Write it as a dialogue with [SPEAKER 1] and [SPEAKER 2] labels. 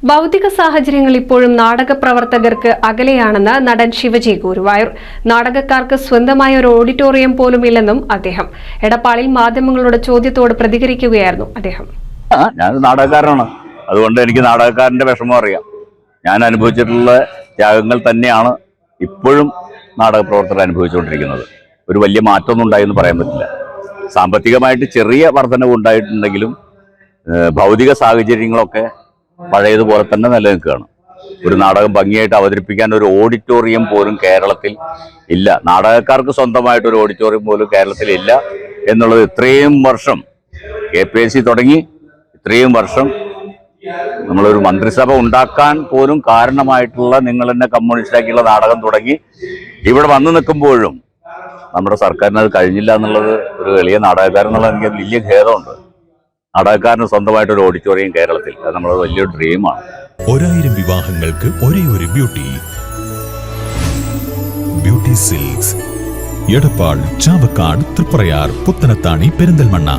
[SPEAKER 1] ഭൗതിക സാഹചര്യങ്ങൾ ഇപ്പോഴും നാടക പ്രവർത്തകർക്ക് അകലെയാണെന്ന് നടൻ ശിവജി ഗുരുവായൂർ. നാടകക്കാർക്ക് സ്വന്തമായ ഒരു ഓഡിറ്റോറിയം പോലും ഇല്ലെന്നും അദ്ദേഹം എടപ്പാളിൽ മാധ്യമങ്ങളുടെ ചോദ്യത്തോട് പ്രതികരിക്കുകയായിരുന്നു അദ്ദേഹം.
[SPEAKER 2] ഞാൻ നാടകക്കാരനാണ്, അതുകൊണ്ട് എനിക്ക് നാടകക്കാരന്റെ വിഷമം അറിയാം. ഞാൻ അനുഭവിച്ചിട്ടുള്ള ത്യാഗങ്ങൾ തന്നെയാണ് ഇപ്പോഴും നാടക പ്രവർത്തകർ അനുഭവിച്ചുകൊണ്ടിരിക്കുന്നത്. ഒരു വലിയ മാറ്റമൊന്നും ഉണ്ടായെന്ന് പറയാൻ പറ്റില്ല. സാമ്പത്തികമായിട്ട് ചെറിയ വർധനവ് ഉണ്ടായിട്ടുണ്ടെങ്കിലും ഭൗതിക സാഹചര്യങ്ങളൊക്കെ പഴയതുപോലെ തന്നെ നിലനിൽക്കുകയാണ്. ഒരു നാടകം ഭംഗിയായിട്ട് അവതരിപ്പിക്കാൻ ഒരു ഓഡിറ്റോറിയം പോലും കേരളത്തിൽ ഇല്ല. നാടകക്കാർക്ക് സ്വന്തമായിട്ട് ഒരു ഓഡിറ്റോറിയം പോലും കേരളത്തിൽ ഇല്ല എന്നുള്ളത് ഇത്രയും വർഷം KPSC തുടങ്ങി ഇത്രയും വർഷം നമ്മളൊരു മന്ത്രിസഭ ഉണ്ടാക്കാൻ പോലും കാരണമായിട്ടുള്ള നിങ്ങൾ തന്നെ കമ്മ്യൂണിസ്റ്റാക്കിയുള്ള നാടകം തുടങ്ങി ഇവിടെ വന്നു നിൽക്കുമ്പോഴും നമ്മുടെ സർക്കാരിന് അത് കഴിഞ്ഞില്ല എന്നുള്ളത് ഒരു എളിയ നാടകക്കാരൻ എന്നുള്ള എനിക്ക് വലിയ ഖേദമുണ്ട്. നാടകക്കാരന് സ്വന്തമായിട്ട് ഒരു ഓഡിറ്റോറിയം കേരളത്തിൽ, അത് നമ്മുടെ വലിയൊരു ഡ്രീമാണ്.
[SPEAKER 3] 1000 വിവാഹങ്ങൾക്ക് ഒരേ ഒരു ബ്യൂട്ടി സിൽക്സ്, എടപ്പാൾ, ചാവക്കാട്, തൃപ്രയാർ, പുത്തനത്താണി, പെരിന്തൽമണ്ണ.